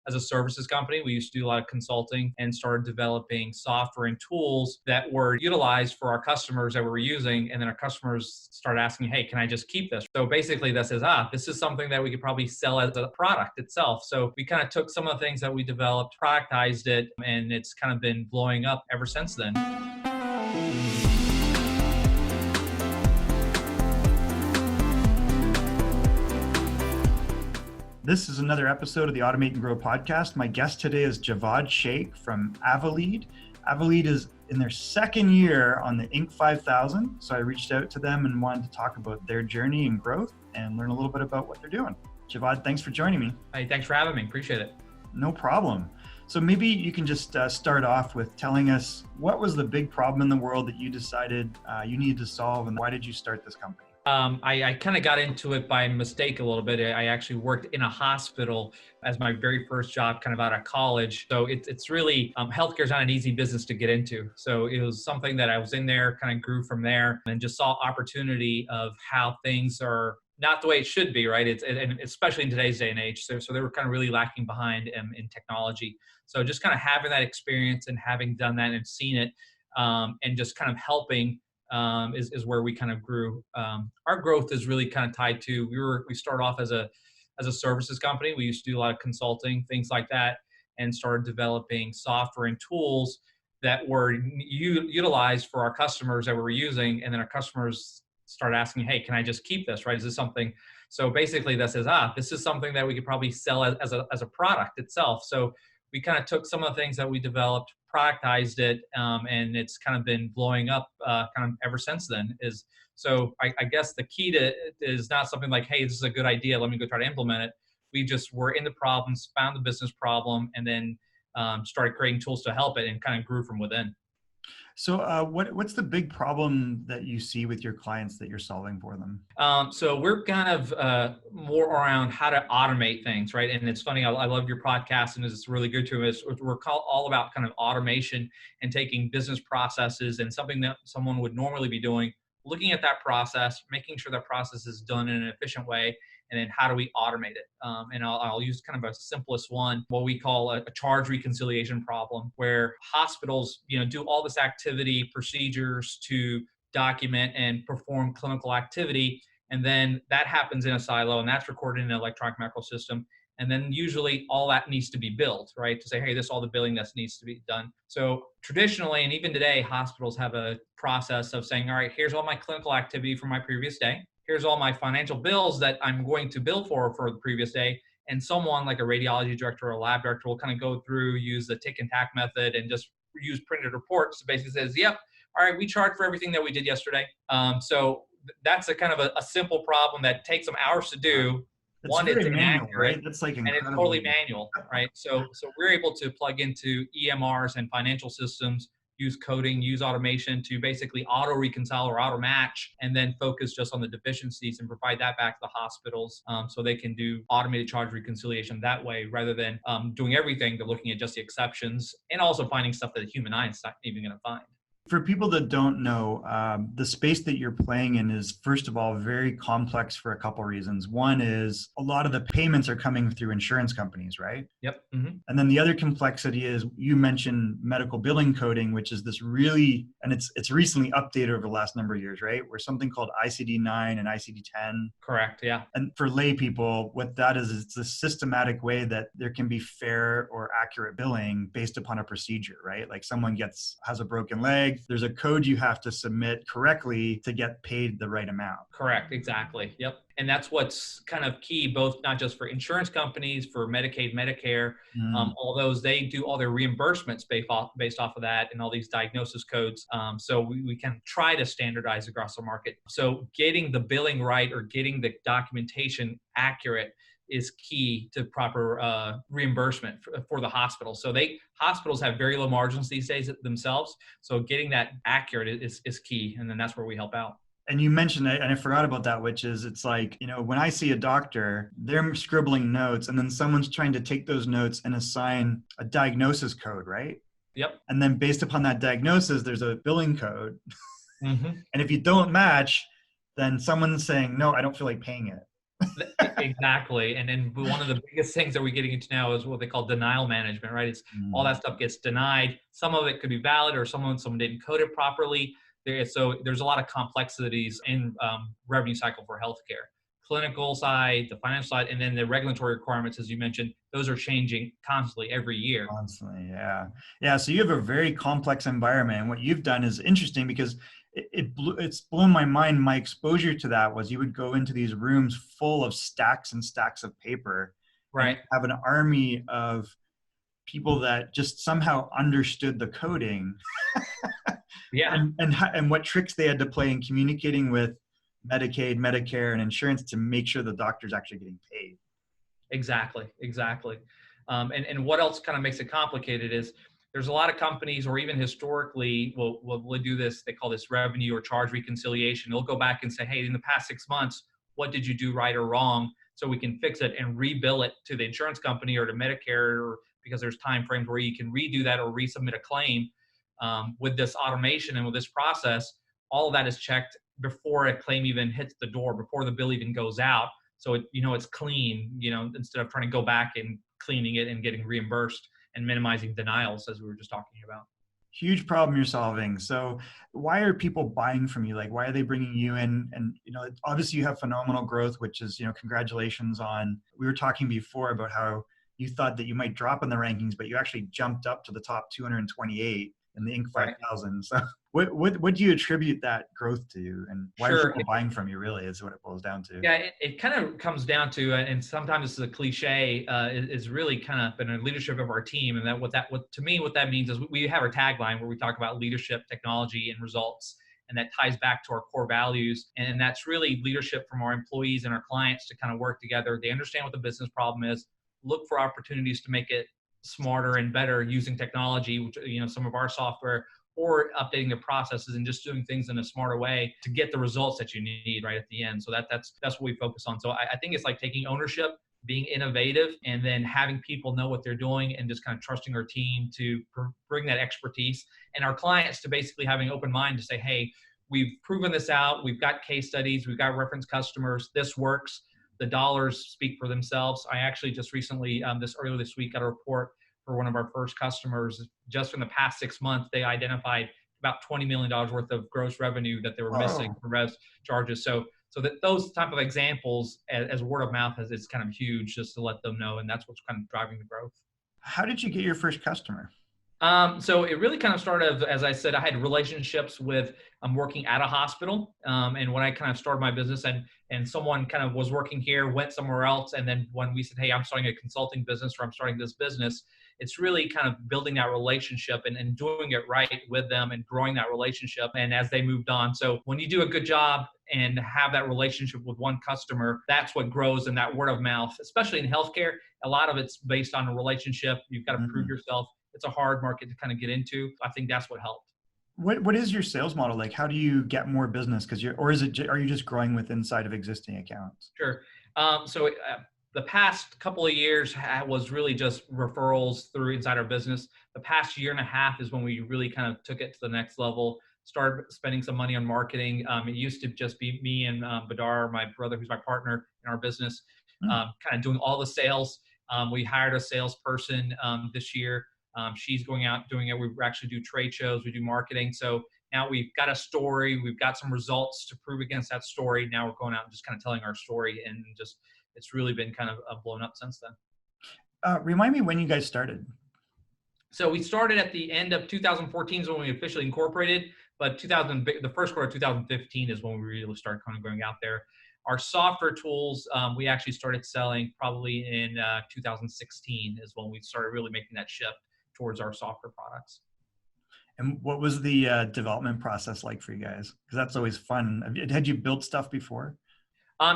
as a services company. We used to do a lot of consulting and started developing software and tools that were utilized for our customers that we were using. And then our customers started asking, hey, can I just keep this? So basically that says, this is something that we could probably sell as a product itself. So we kind of took some of the things that we developed, productized it, and it's kind of been blowing up ever since then. This is another episode of the Automate and Grow podcast. My guest today is Jawad Shaikh from Avelead. Avelead is in their second year on the Inc. 5000. So I reached out to them and wanted to talk about their journey and growth and learn a little bit about what they're doing. Jawad, thanks for joining me. Hey, thanks for having me. Appreciate it. No problem. So maybe you can just start off with telling us what was the big problem in the world that you decided you needed to solve, and why did you start this company? I kind of got into it by mistake a little bit. I actually worked in a hospital as my very first job kind of out of college. So it's really, healthcare is not an easy business to get into. So it was something that I was in there, kind of grew from there and just saw opportunity of how things are not the way it should be, right? And especially in today's day and age. So they were kind of really lacking behind in technology. So just kind of having that experience and having done that and seen it and just kind of helping is where we kind of grew. Our growth is really kind of tied to, we started off as a services company. We used to do a lot of consulting, things like that, and started developing software and tools that were utilized for our customers that we were using. And then our customers started asking, hey, can I just keep this, right? Is this something? So basically that says, this is something that we could probably sell as a product itself. So we kind of took some of the things that we developed, productized it, and it's kind of been blowing up kind of ever since then. So I guess the key to it is not something like, hey, this is a good idea, let me go try to implement it. We just were in the problems, found the business problem, and then started creating tools to help it and kind of grew from within. So what's the big problem that you see with your clients that you're solving for them? So we're kind of more around how to automate things, right? And it's funny, I love your podcast, and it's really good to us. We're all about kind of automation and taking business processes and something that someone would normally be doing, looking at that process, making sure that process is done in an efficient way, and then how do we automate it? And I'll use kind of a simplest one, what we call a charge reconciliation problem, where hospitals, do all this activity, procedures to document and perform clinical activity. And then that happens in a silo, and that's recorded in an electronic medical system. And then usually all that needs to be billed, right? To say, hey, this is all the billing that needs to be done. So traditionally, and even today, hospitals have a process of saying, all right, here's all my clinical activity from my previous day. Here's all my financial bills that I'm going to bill for the previous day. And someone like a radiology director or a lab director will kind of go through, use the tick and tack method, and just use printed reports. So basically says, yep, all right, we charge for everything that we did yesterday. So that's a kind of a simple problem that takes some hours to do. It's very manual, right? That's like incredible. And it's totally manual, right? So we're able to plug into EMRs and financial systems, use coding, use automation to basically auto reconcile or auto match, and then focus just on the deficiencies and provide that back to the hospitals so they can do automated charge reconciliation that way, rather than doing everything. They're looking at just the exceptions and also finding stuff that the human eye is not even going to find. For people that don't know, the space that you're playing in is, first of all, very complex for a couple reasons. One is a lot of the payments are coming through insurance companies, right? Yep. Mm-hmm. And then the other complexity is, you mentioned medical billing coding, which is this really, and it's recently updated over the last number of years, right? Where something called ICD-9 and ICD-10. Correct, yeah. And for lay people, what that is it's a systematic way that there can be fair or accurate billing based upon a procedure, right? Like someone has a broken leg, there's a code you have to submit correctly to get paid the right amount. Correct, exactly. Yep. And that's what's kind of key, both not just for insurance companies, for Medicaid, Medicare, all those, they do all their reimbursements based off of that and all these diagnosis codes. So we can try to standardize across the market. So getting the billing right or getting the documentation accurate is key to proper reimbursement for the hospital. So hospitals have very low margins these days themselves. So getting that accurate is key. And then that's where we help out. And you mentioned it, and I forgot about that, which is, it's like, when I see a doctor, they're scribbling notes, and then someone's trying to take those notes and assign a diagnosis code, right? Yep. And then based upon that diagnosis, there's a billing code. Mm-hmm. And if you don't match, then someone's saying, no, I don't feel like paying it. Exactly. And then one of the biggest things that we're getting into now is what they call denial management, right? It's all Mm, that stuff gets denied. Some of it could be valid, or someone didn't code it properly. So there's a lot of complexities in revenue cycle for healthcare. Clinical side, the financial side, and then the regulatory requirements, as you mentioned, those are changing constantly every year. constantly, yeah. Yeah, so you have a very complex environment. And what you've done is interesting because it's blown my mind. My exposure to that was you would go into these rooms full of stacks and stacks of paper, and you Right. have an army of people that just somehow understood the coding Yeah. and what tricks they had to play in communicating with Medicaid, Medicare, and insurance to make sure the doctor's actually getting paid. Exactly, exactly. And what else kind of makes it complicated is there's a lot of companies, or even historically, will do this. They call this revenue or charge reconciliation. They'll go back and say, hey, in the past 6 months, what did you do right or wrong? So we can fix it and rebill it to the insurance company or to Medicare, or because there's time frames where you can redo that or resubmit a claim. With this automation and with this process, all of that is checked before a claim even hits the door, before the bill even goes out. So it's clean, instead of trying to go back and cleaning it and getting reimbursed and minimizing denials, as we were just talking about. Huge problem you're solving. So why are people buying from you? Like, why are they bringing you in? And, obviously you have phenomenal growth, which is, congratulations on, we were talking before about how you thought that you might drop in the rankings, but you actually jumped up to the top 228 in the Inc. Right. 5000. So what do you attribute that growth to? And why are Sure. people buying from you, really, is what it boils down to. Yeah, it kind of comes down to, and sometimes this is a cliche, is really kind of been a leadership of our team. And what to me, what that means is we have our tagline where we talk about leadership, technology, and results. And that ties back to our core values. And that's really leadership from our employees and our clients to kind of work together. They understand what the business problem is, look for opportunities to make it smarter and better using technology, which, some of our software, or updating their processes and just doing things in a smarter way to get the results that you need right at the end. So that's what we focus on. So I think it's like taking ownership, being innovative, and then having people know what they're doing, and just kind of trusting our team to bring that expertise, and our clients to basically having an open mind to say, hey, we've proven this out. We've got case studies. We've got reference customers. This works. The dollars speak for themselves. I actually just recently, earlier this week, got a report for one of our first customers. Just in the past 6 months, they identified about $20 million worth of gross revenue that they were missing Oh, from res charges. So that those type of examples, as word of mouth, is kind of huge, just to let them know. And that's what's kind of driving the growth. how did you get your first customer? So it really kind of started, as I said, I had relationships with working at a hospital. And when I kind of started my business, and someone kind of was working here, went somewhere else. And then when we said, hey, I'm starting a consulting business, or I'm starting this business, it's really kind of building that relationship and doing it right with them and growing that relationship. And as they moved on. So when you do a good job and have that relationship with one customer, that's what grows, in that word of mouth, especially in healthcare. A lot of it's based on a relationship. You've got to prove Mhm. yourself. It's a hard market to kind of get into. I think that's what helped. What is your sales model like? How do you get more business? Because you're, or is it, are you just growing with inside of existing accounts? Sure. So the past couple of years was really just referrals through inside our business. The past year and a half is when we really kind of took it to the next level, started spending some money on marketing. It used to just be me and Badar, my brother, who's my partner in our business, Hmm. kind of doing all the sales. We hired a salesperson this year. She's going out doing it. We actually do trade shows. We do marketing. So now we've got a story. We've got some results to prove against that story. Now we're going out and just kind of telling our story, and just it's really been kind of blown up since then. Remind me when you guys started. So we started at the end of 2014 is when we officially incorporated, but the first quarter of 2015 is when we really started kind of going out there. Our software tools, we actually started selling probably in 2016 is when we started really making that shift towards our software products. And what was the development process like for you guys? Because that's always fun. Had you built stuff before?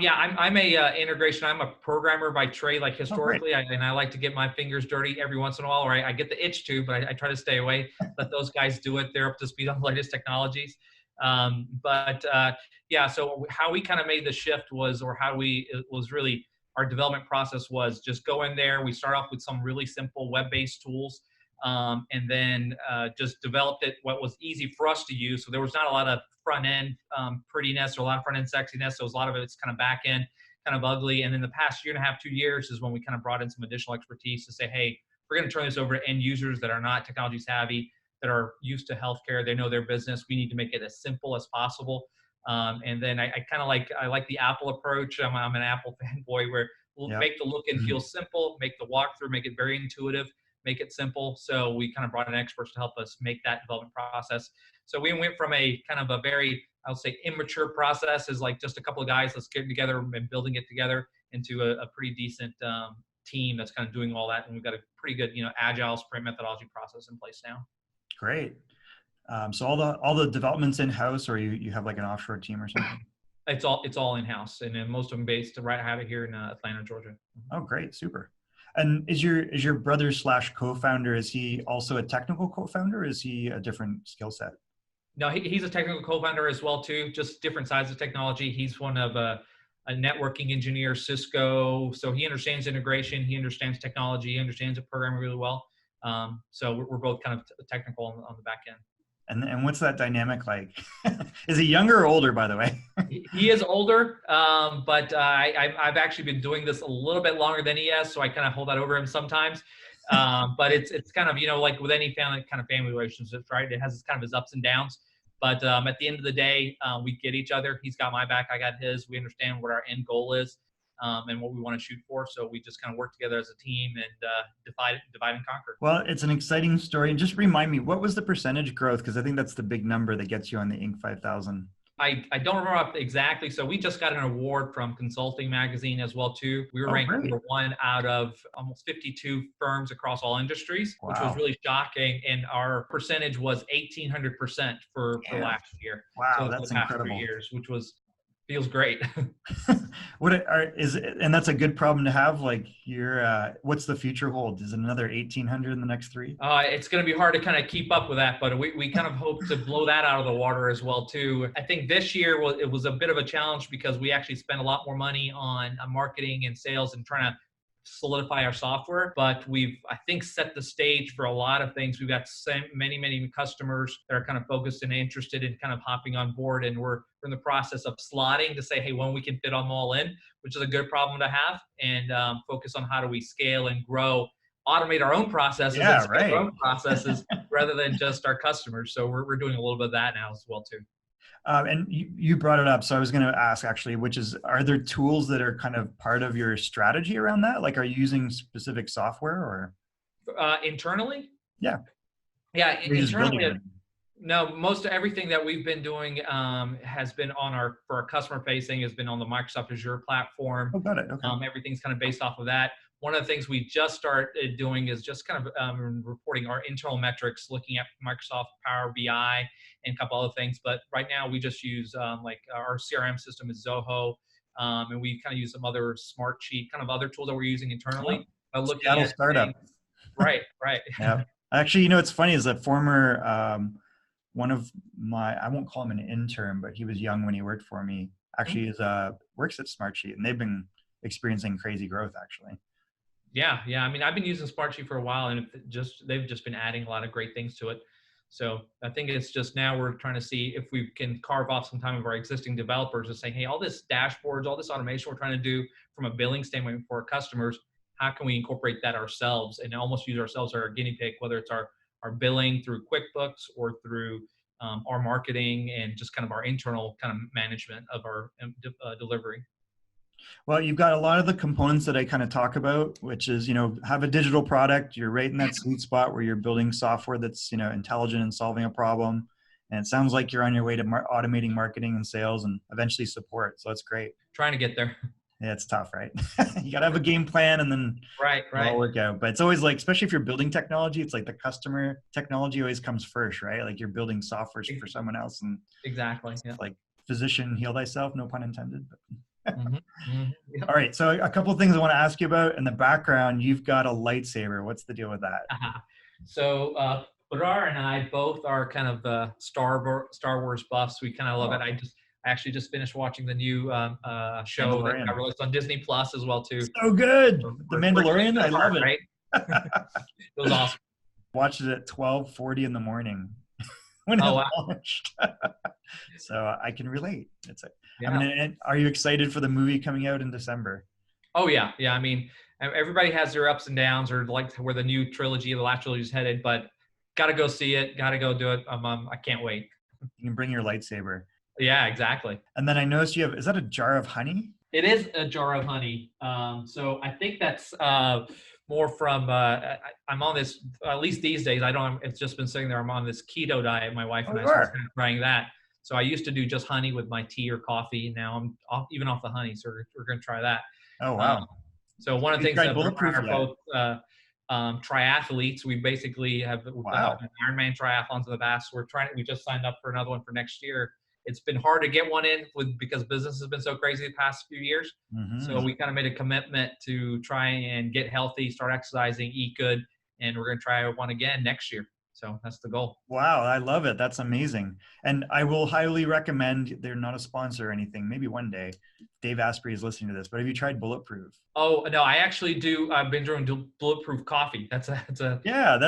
Yeah, I'm a integration. I'm a programmer by trade, like Oh, great. historically, and I like to get my fingers dirty every once in a while, or I get the itch to, but I try to stay away. Let those guys do it. They're up to speed on the latest technologies. But yeah, so how we kind of made the shift was, or how it was really our development process was just go in there. We start off with some really simple web-based tools, and then just developed it what was easy for us to use. So there was not a lot of front end prettiness or a lot of front end sexiness. So it was a lot of it's kind of back end. kind of ugly. And in the past year and a half, 2 years is when we kind of brought in some additional expertise to say, hey, we're going to turn this over to end users that are not technology savvy, that are used to healthcare. They know their business. We need to make it as simple as possible. And then I kind of like the Apple approach. I'm an Apple fanboy where we'll make the look and feel simple, make the walkthrough, make it very intuitive, make it simple. So we kind of brought in experts to help us make that development process. So we went from a kind of a very, I'll say, immature process as like just a couple of guys, let's get together and building it together, into a pretty decent team that's kind of doing all that. And we've got a pretty good, agile sprint methodology process in place now. Great. So all the developments in-house, or you have like an offshore team or something? It's all in-house, and then most of them based right out of here in Atlanta, Georgia. Oh, great. Super. And is your brother / co-founder, is he also a technical co-founder, or is he a different skill set? No, he's a technical co-founder as well too, just different sides of technology. He's one of a networking engineer, Cisco. So he understands integration, he understands technology, he understands the programming really well. So we're both kind of technical on the back end. And what's that dynamic like? Is he younger or older, by the way? He is older, but I've actually been doing this a little bit longer than he has, so I kind of hold that over him sometimes. But it's kind of, like with any family relationships, right? It has kind of his ups and downs. But at the end of the day, we get each other. He's got my back, I got his. We understand what our end goal is and what we want to shoot for. So we just kind of work together as a team and divide and conquer. Well, it's an exciting story. And just remind me, what was the percentage growth? Because I think that's the big number that gets you on the Inc. 5000. I don't remember exactly. So we just got an award from Consulting Magazine as well too. We were ranked number 1 out of almost 52 firms across all industries, which was really shocking. And our percentage was 1,800% for last year. Wow, so that's the past incredible. 3 years, which feels great. And that's a good problem to have. Like what's the future hold? Is it another 1,800 in the next 3? It's going to be hard to kind of keep up with that, but we kind of hope to blow that out of the water as well too. I think this year it was a bit of a challenge because we actually spent a lot more money on marketing and sales and trying to solidify our software, but we've, I think, set the stage for a lot of things. We've got many customers that are kind of focused and interested in kind of hopping on board, and we're in the process of slotting to say, hey, when we can fit them all in, which is a good problem to have, and focus on how do we scale and grow, automate our own processes, our own processes rather than just our customers. So we're doing a little bit of that now as well too. And you brought it up. So I was going to ask actually, are there tools that are kind of part of your strategy around that? Like, are you using specific software or? Internally? Yeah. Yeah. Internally. No, most of everything that we've been doing has been for our customer facing has been on the Microsoft Azure platform. Oh, got it. Okay. Everything's kind of based off of that. One of the things we just started doing is just kind of reporting our internal metrics, looking at Microsoft Power BI and a couple other things. But right now we just use like our CRM system is Zoho, and we kind of use some other Smartsheet, kind of other tools that we're using internally. Looking at startup. Right. Yeah. Actually, it's funny, is a former one of I won't call him an intern, but he was young when he worked for me. Actually, works at Smartsheet, and they've been experiencing crazy growth actually. Yeah. I mean, I've been using Sparky for a while, and they've just been adding a lot of great things to it. So I think it's just now we're trying to see if we can carve off some time of our existing developers and saying, hey, all this dashboards, all this automation we're trying to do from a billing standpoint for our customers, how can we incorporate that ourselves and almost use ourselves as our guinea pig, whether it's our billing through QuickBooks or through our marketing and just kind of our internal kind of management of our delivery. Well, you've got a lot of the components that I kind of talk about, which is, have a digital product. You're right in that sweet spot where you're building software that's, intelligent and solving a problem. And it sounds like you're on your way to automating marketing and sales and eventually support. So that's great. Trying to get there. Yeah, it's tough, right? You got to have a game plan and then it'll all work out. But it's always like, especially if you're building technology, it's like the customer technology always comes first, right? Like you're building software for someone else. And exactly. Yeah. Like physician, heal thyself, no pun intended. But Yep. All right. So a couple of things I want to ask you about. In the background, you've got a lightsaber. What's the deal with that? So Badar and I both are kind of Star Wars buffs. We kind of love it. I actually just finished watching the new show that got released on Disney Plus as well too. So good. The Mandalorian. I love it. Right? It was awesome. Watched it at 12:40 in the morning. when it Oh, wow. launched. So I can relate. I Yeah. mean, and are you excited for the movie coming out in December? Oh, yeah. Yeah. I mean, everybody has their ups and downs, or like where the new trilogy, the last trilogy is headed, but got to go see it. Got to go do it. I can't wait. You can bring your lightsaber. Yeah, exactly. And then I noticed you have, is that a jar of honey? It is a jar of honey. So I think that's more from, I'm on this, at least these days, I don't, it's just been sitting there. I'm on this keto diet, my wife Oh, and I, you so we're are? kind of trying that. So I used to do just honey with my tea or coffee. Now I'm off, even off the honey. So we're going to try that. Oh, Um, wow. so one of Have the you things tried that Bernard and I Bulletproof are yet? both triathletes. We basically have Wow. Ironman triathlons in the past. We just signed up for another one for next year. It's been hard to get one in because business has been so crazy the past few years. So we kind of made a commitment to try and get healthy, start exercising, eat good, and we're going to try one again next year. So that's the goal. Wow, I love it. That's amazing. And I will highly recommend, they're not a sponsor or anything. Maybe one day Dave Asprey is listening to this, but have you tried Bulletproof? Oh, no, I actually do. I've been doing Bulletproof coffee. That's Yeah, yeah.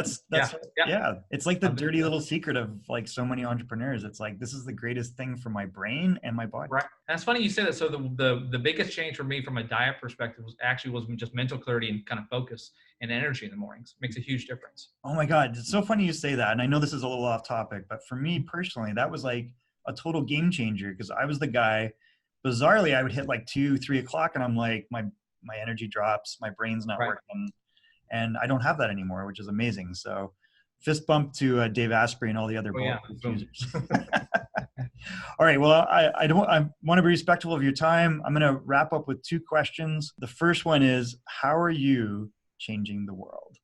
yeah. It's like the I've been- dirty little secret of like so many entrepreneurs. It's like, this is the greatest thing for my brain and my body. Right. And it's funny you say that. So the biggest change for me from a diet perspective was just mental clarity and kind of focus and energy in the mornings. Makes a huge difference. Oh my God, it's so funny you say that. And I know this is a little off topic, but for me personally, that was like a total game changer because I was the guy, bizarrely, I would hit like 2, 3 o'clock and I'm like, my energy drops, my brain's not Right. working. And I don't have that anymore, which is amazing. So fist bump to Dave Asprey and all the other Bulletproof users. All right. Well, I want to be respectful of your time. I'm going to wrap up with 2 questions. The first one is, how are you changing the world?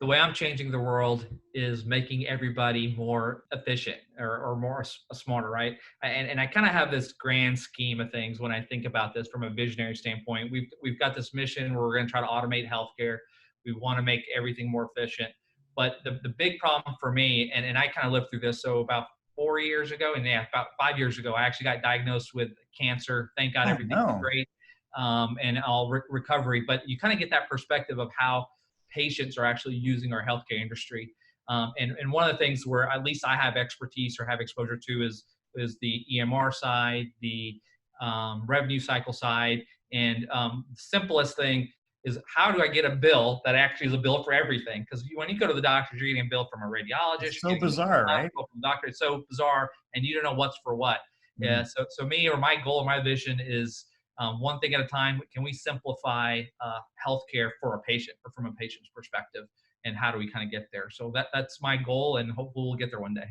The way I'm changing the world is making everybody more efficient or more smarter, right? And I kind of have this grand scheme of things when I think about this from a visionary standpoint. We've got this mission where we're going to try to automate healthcare. We want to make everything more efficient. But the big problem for me, and I kind of lived through this, so about 4 years ago, and about 5 years ago, I actually got diagnosed with cancer. Thank God everything's great and all recovery. But you kind of get that perspective of how patients are actually using our healthcare industry. And one of the things where at least I have expertise or have exposure to is the EMR side, the revenue cycle side, and the simplest thing is how do I get a bill that actually is a bill for everything? Because when you go to the doctor, you're getting a bill from a radiologist. It's so bizarre, right? From doctor. It's so bizarre, and you don't know what's for what. Yeah. So me, or my goal or my vision is one thing at a time. Can we simplify healthcare for a patient or from a patient's perspective? And how do we kind of get there? So that's my goal, and hopefully we'll get there one day.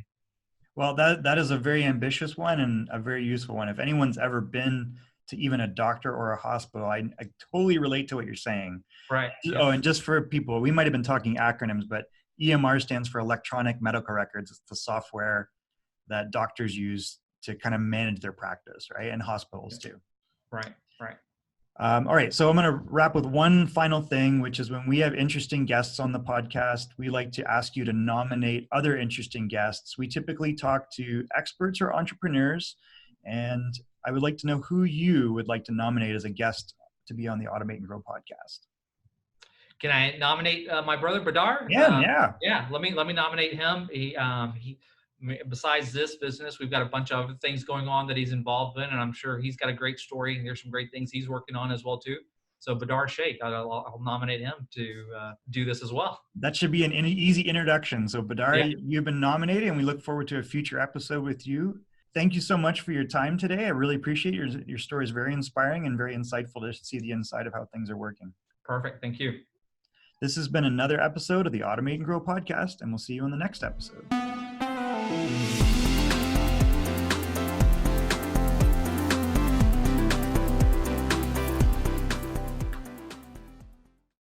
Well, that is a very ambitious one and a very useful one. If anyone's ever been to even a doctor or a hospital, I totally relate to what you're saying. Right. Oh, and just for people, we might have been talking acronyms, but EMR stands for electronic medical records. It's the software that doctors use to kind of manage their practice, right? And hospitals too. Right. All right. So I'm going to wrap with one final thing, which is when we have interesting guests on the podcast, we like to ask you to nominate other interesting guests. We typically talk to experts or entrepreneurs, and I would like to know who you would like to nominate as a guest to be on the Automate and Grow podcast. Can I nominate my brother Badar? Yeah. Let me nominate him. He besides this business, we've got a bunch of other things going on that he's involved in, and I'm sure he's got a great story, and there's some great things he's working on as well too. So Jawad Shaikh, I'll nominate him to do this as well. That should be an easy introduction. So Badar, you've been nominated, and we look forward to a future episode with you. Thank you so much for your time today. I really appreciate your story is very inspiring and very insightful to see the inside of how things are working. Perfect. Thank you. This has been another episode of the Automate and Grow podcast, and we'll see you on the next episode.